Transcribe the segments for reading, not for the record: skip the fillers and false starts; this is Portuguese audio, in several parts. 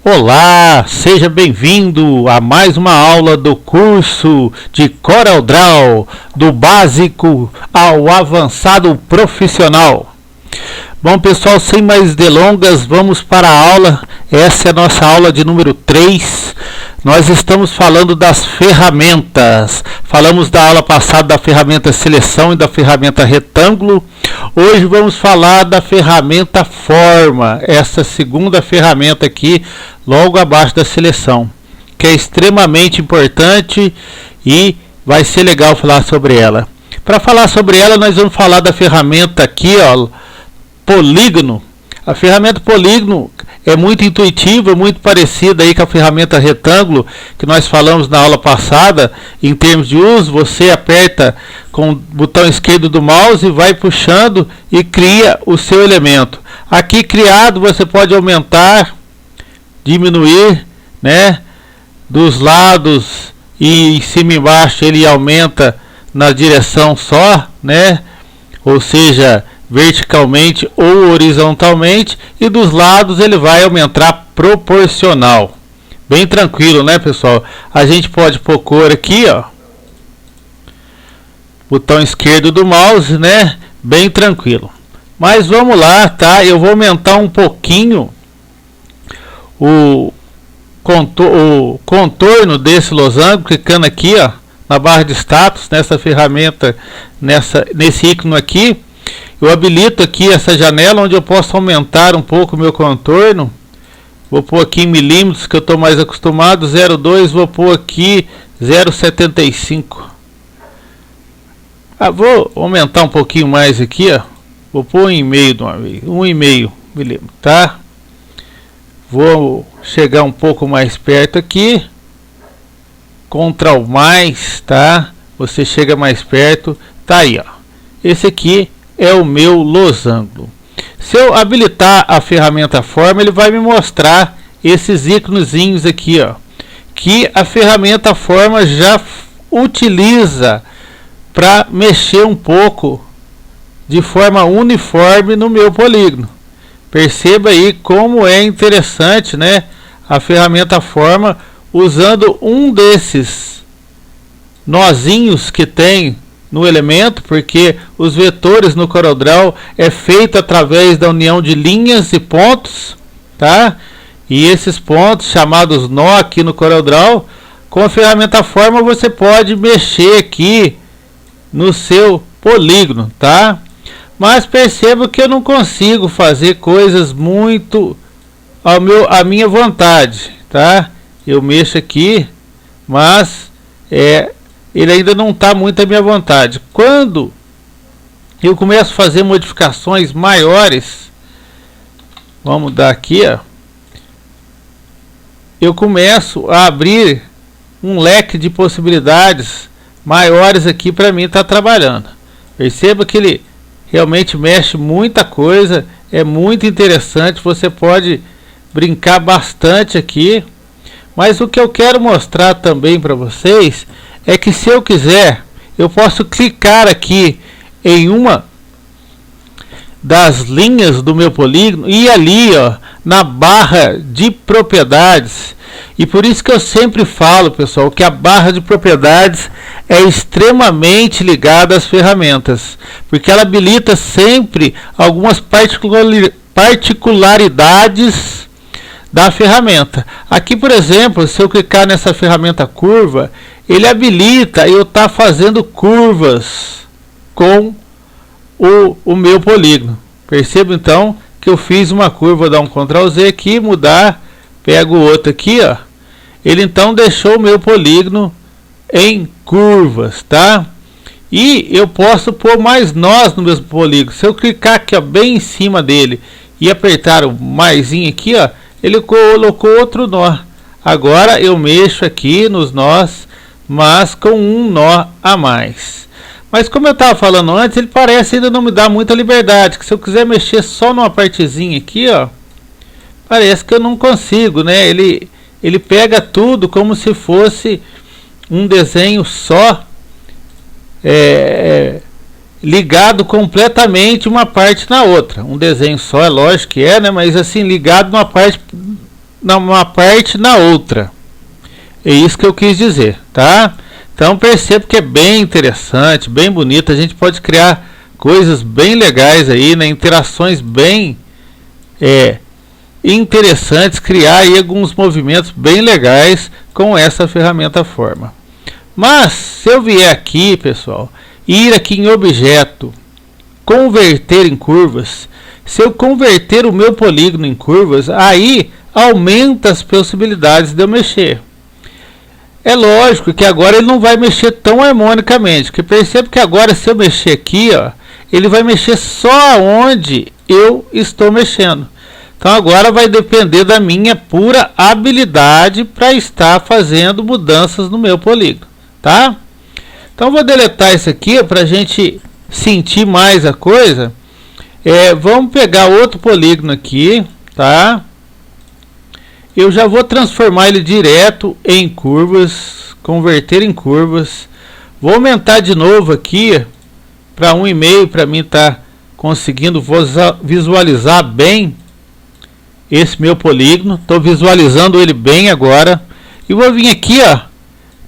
Olá, seja bem-vindo a mais uma aula do curso de CorelDRAW, do básico ao avançado profissional. Bom, pessoal, sem mais delongas, vamos para a aula. Essa é a nossa aula de número 3. Nós estamos falando das ferramentas. Falamos da aula passada da ferramenta seleção e da ferramenta retângulo. Hoje vamos falar da ferramenta forma, essa segunda ferramenta aqui, logo abaixo da seleção, que é extremamente importante e vai ser legal falar sobre ela. Para falar sobre ela, nós vamos falar da ferramenta aqui, ó, polígono. A ferramenta polígono é muito intuitiva, muito parecida aí com a ferramenta retângulo que nós falamos na aula passada. Em termos de uso, você aperta com o botão esquerdo do mouse e vai puxando e cria o seu elemento. Aqui criado, você pode aumentar, diminuir, né, dos lados, e em cima e embaixo ele aumenta na direção só, né, ou seja, verticalmente ou horizontalmente, e dos lados ele vai aumentar proporcional. Bem tranquilo, né, pessoal? A gente pode pôr cor aqui, ó, botão esquerdo do mouse, né, bem tranquilo. Mas vamos lá, tá? Eu vou aumentar um pouquinho o contorno desse losango, clicando aqui, ó, na barra de status, nessa ferramenta, nesse ícone aqui. Eu habilito aqui essa janela onde eu posso aumentar um pouco o meu contorno. Vou pôr aqui em milímetros, que eu estou mais acostumado, 0,2, vou pôr aqui 0,75. Vou aumentar um pouquinho mais aqui, ó. Vou pôr 1,5 de uma vez, 1,5 milímetros, tá? Vou chegar um pouco mais perto aqui. Ctrl mais, tá? Você chega mais perto, tá aí, ó. Esse aqui é o meu losango. Se eu habilitar a ferramenta forma, ele vai me mostrar esses íconezinhos aqui, ó, que a ferramenta forma já utiliza para mexer um pouco de forma uniforme no meu polígono. Perceba aí como é interessante, né, a ferramenta forma, usando um desses nozinhos que tem no elemento, porque os vetores no CorelDRAW é feito através da união de linhas e pontos, tá? E esses pontos, chamados nó aqui no CorelDRAW, com a ferramenta forma você pode mexer aqui no seu polígono, tá? Mas perceba que eu não consigo fazer coisas muito à minha vontade, tá? Eu mexo aqui, mas ele ainda não está muito à minha vontade. Quando eu começo a fazer modificações maiores, vamos dar aqui, ó, eu começo a abrir um leque de possibilidades maiores aqui para mim estar trabalhando. Perceba que ele realmente mexe muita coisa, é muito interessante, você pode brincar bastante aqui. Mas o que eu quero mostrar também para vocês é que, se eu quiser, eu posso clicar aqui em uma das linhas do meu polígono e ali, ó, na barra de propriedades. E por isso que eu sempre falo, pessoal, que a barra de propriedades é extremamente ligada às ferramentas, porque ela habilita sempre algumas particularidades da ferramenta. Aqui, por exemplo, se eu clicar nessa ferramenta curva, ele habilita eu estar fazendo curvas com o meu polígono. Perceba então que eu fiz uma curva, vou dar um Ctrl Z aqui, mudar, pego o outro aqui, ó. Ele então deixou o meu polígono em curvas, tá? E eu posso pôr mais nós no meu polígono. Se eu clicar aqui, ó, bem em cima dele e apertar o maisinho aqui, ó, ele colocou outro nó. Agora eu mexo aqui nos nós, mas com um nó a mais. Mas como eu estava falando antes, ele parece ainda não me dar muita liberdade, que se eu quiser mexer só numa partezinha aqui, ó, parece que eu não consigo, né? Ele pega tudo como se fosse um desenho só, ligado completamente uma parte na outra. Um desenho só, é lógico que é, né? Mas assim, ligado numa parte numa parte na outra. É isso que eu quis dizer, tá? Então perceba que é bem interessante, bem bonito. A gente pode criar coisas bem legais aí, né? Interações bem interessantes, criar aí alguns movimentos bem legais com essa ferramenta forma. Mas se eu vier aqui, pessoal, ir aqui em objeto, converter em curvas, se eu converter o meu polígono em curvas, aí aumenta as possibilidades de eu mexer. É lógico que agora ele não vai mexer tão harmonicamente, porque percebo que agora se eu mexer aqui, ó, ele vai mexer só onde eu estou mexendo. Então agora vai depender da minha pura habilidade para estar fazendo mudanças no meu polígono, tá? Então vou deletar isso aqui para a gente sentir mais a coisa. Vamos pegar outro polígono aqui, tá? Eu já vou transformar ele direto em curvas, converter em curvas. Vou aumentar de novo aqui para 1,5 para mim estar conseguindo visualizar bem esse meu polígono. Estou visualizando ele bem agora. E vou vir aqui, ó.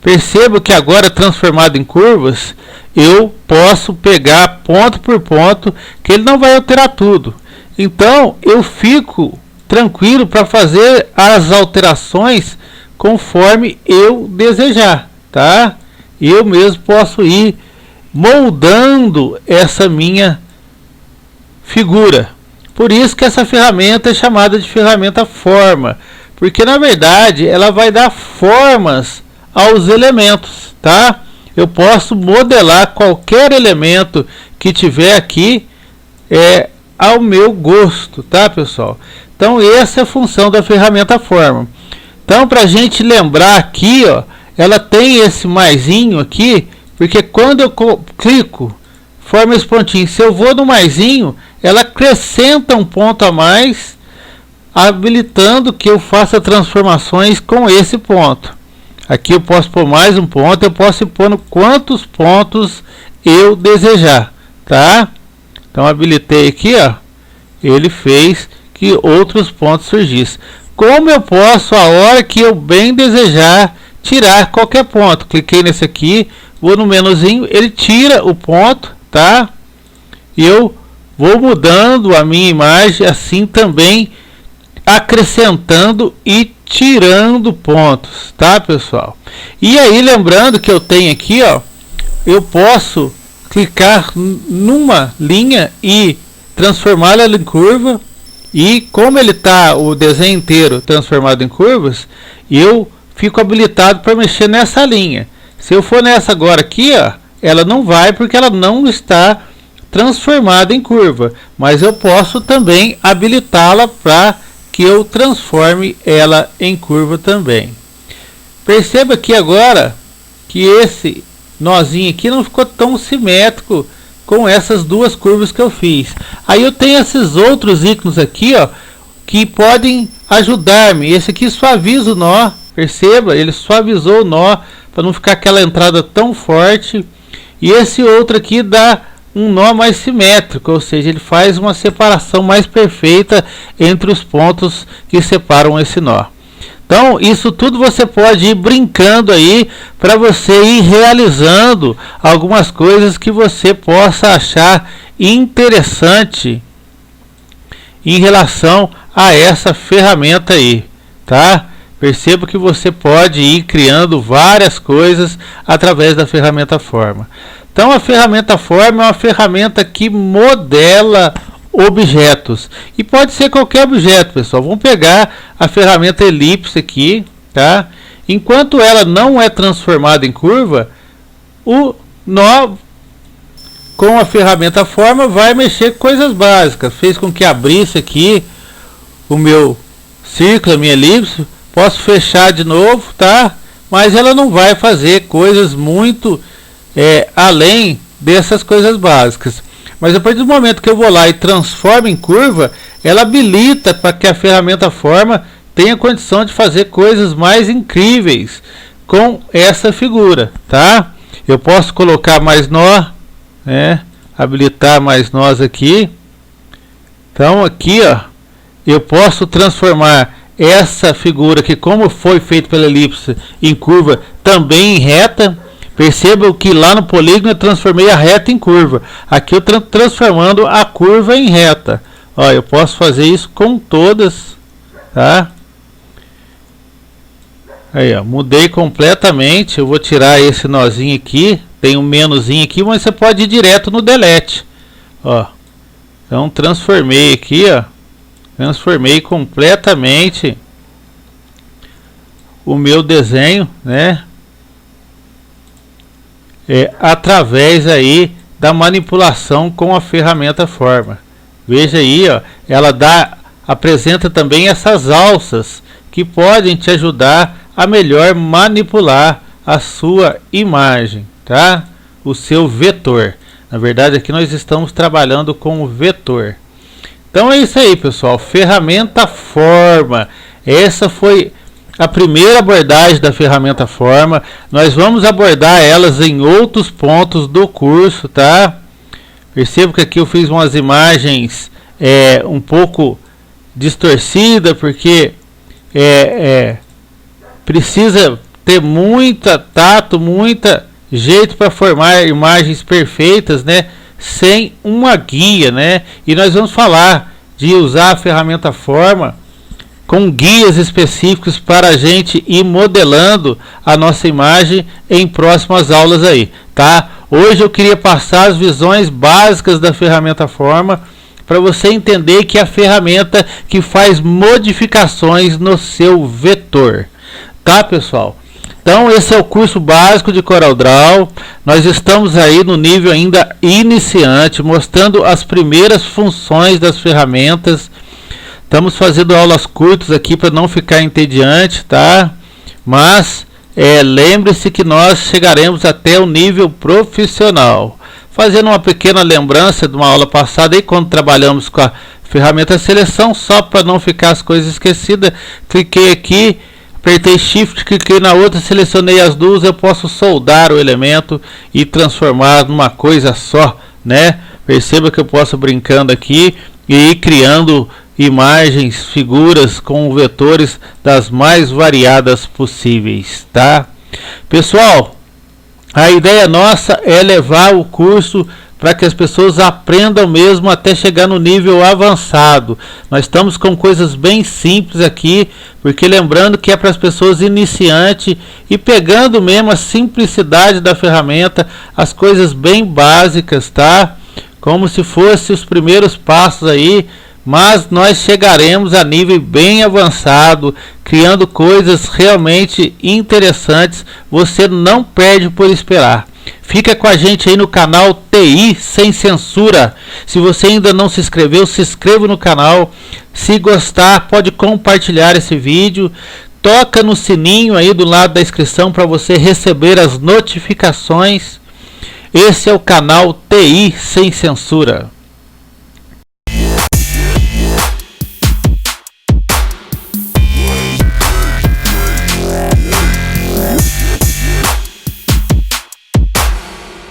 Perceba que agora transformado em curvas, eu posso pegar ponto por ponto, que ele não vai alterar tudo. Então eu fico tranquilo para fazer as alterações conforme eu desejar, tá? Eu mesmo posso ir moldando essa minha figura. Por isso que essa ferramenta é chamada de ferramenta forma, porque na verdade ela vai dar formas aos elementos, tá? Eu posso modelar qualquer elemento que tiver aqui ao meu gosto, tá, pessoal? Então essa é a função da ferramenta forma. Então para a gente lembrar aqui, ó, ela tem esse maisinho aqui, porque quando eu clico, forma esse pontinho. Se eu vou no maisinho, ela acrescenta um ponto a mais, habilitando que eu faça transformações com esse ponto. Aqui eu posso pôr mais um ponto, eu posso ir pondo quantos pontos eu desejar, tá? Então habilitei aqui, ó, ele fez que outros pontos surgissem. Como eu posso, a hora que eu bem desejar, tirar qualquer ponto? Cliquei nesse aqui, vou no menuzinho, ele tira o ponto, tá? E eu vou mudando a minha imagem, assim também acrescentando e tirando pontos, tá, pessoal? E aí lembrando que eu tenho aqui, ó, eu posso clicar numa linha e transformá-la em curva. E como ele está o desenho inteiro transformado em curvas, eu fico habilitado para mexer nessa linha. Se eu for nessa agora aqui, ó, ela não vai porque ela não está transformada em curva, mas eu posso também habilitá-la para que eu transforme ela em curva também. Perceba aqui agora que esse nozinho aqui não ficou tão simétrico com essas duas curvas que eu fiz. Aí eu tenho esses outros ícones aqui, ó, que podem ajudar-me. Esse aqui suaviza o nó, perceba, ele suavizou o nó para não ficar aquela entrada tão forte. E esse outro aqui dá um nó mais simétrico, ou seja, ele faz uma separação mais perfeita entre os pontos que separam esse nó. Então, isso tudo você pode ir brincando aí para você ir realizando algumas coisas que você possa achar interessante em relação a essa ferramenta aí, tá? Perceba que você pode ir criando várias coisas através da ferramenta forma. Então, a ferramenta forma é uma ferramenta que modela objetos, e pode ser qualquer objeto, pessoal. Vamos pegar a ferramenta elipse aqui, tá? Enquanto ela não é transformada em curva, o nó com a ferramenta forma vai mexer com coisas básicas. Fez com que abrisse aqui o meu círculo, a minha elipse. Posso fechar de novo, tá? Mas ela não vai fazer coisas muito além dessas coisas básicas. Mas a partir do momento que eu vou lá e transformo em curva, ela habilita para que a ferramenta forma tenha condição de fazer coisas mais incríveis com essa figura, tá? Eu posso colocar mais nó, né? Habilitar mais nós aqui. Então aqui, ó, eu posso transformar essa figura aqui, como foi feito pela elipse em curva, também em reta. Percebam que lá no polígono eu transformei a reta em curva. Aqui eu transformando a curva em reta. Ó, eu posso fazer isso com todas, tá? Aí, ó, mudei completamente. Eu vou tirar esse nozinho aqui. Tem um menuzinho aqui, mas você pode ir direto no delete. Ó, então transformei aqui, ó. Transformei completamente o meu desenho, né? Através aí da manipulação com a ferramenta Forma. Veja aí, ó, ela apresenta também essas alças que podem te ajudar a melhor manipular a sua imagem, tá? O seu vetor. Na verdade, aqui nós estamos trabalhando com o vetor. Então é isso aí, pessoal. Ferramenta Forma. Essa foi a primeira abordagem da ferramenta Forma. Nós vamos abordar elas em outros pontos do curso, tá? Percebo que aqui eu fiz umas imagens um pouco distorcidas, porque precisa ter muita tato, muita jeito para formar imagens perfeitas, né? Sem uma guia, né? E nós vamos falar de usar a ferramenta Forma com guias específicos para a gente ir modelando a nossa imagem em próximas aulas aí, tá? Hoje eu queria passar as visões básicas da ferramenta Forma para você entender que é a ferramenta que faz modificações no seu vetor, tá, pessoal? Então esse é o curso básico de CorelDRAW. Nós estamos aí no nível ainda iniciante, mostrando as primeiras funções das ferramentas. Estamos fazendo aulas curtas aqui para não ficar entediante, tá? Mas lembre-se que nós chegaremos até o nível profissional. Fazendo uma pequena lembrança de uma aula passada aí, quando trabalhamos com a ferramenta seleção, só para não ficar as coisas esquecidas, cliquei aqui, apertei Shift, cliquei na outra, selecionei as duas, eu posso soldar o elemento e transformar numa coisa só, né? Perceba que eu posso brincando aqui e ir criando imagens, figuras com vetores das mais variadas possíveis, tá? Pessoal, a ideia nossa é levar o curso para que as pessoas aprendam mesmo até chegar no nível avançado. Nós estamos com coisas bem simples aqui, porque lembrando que é para as pessoas iniciantes e pegando mesmo a simplicidade da ferramenta, as coisas bem básicas, tá? Como se fossem os primeiros passos aí, mas nós chegaremos a nível bem avançado, criando coisas realmente interessantes. Você não perde por esperar. Fica com a gente aí no canal TI Sem Censura. Se você ainda não se inscreveu, se inscreva no canal. Se gostar, pode compartilhar esse vídeo. Toca no sininho aí do lado da inscrição para você receber as notificações. Esse é o canal TI Sem Censura.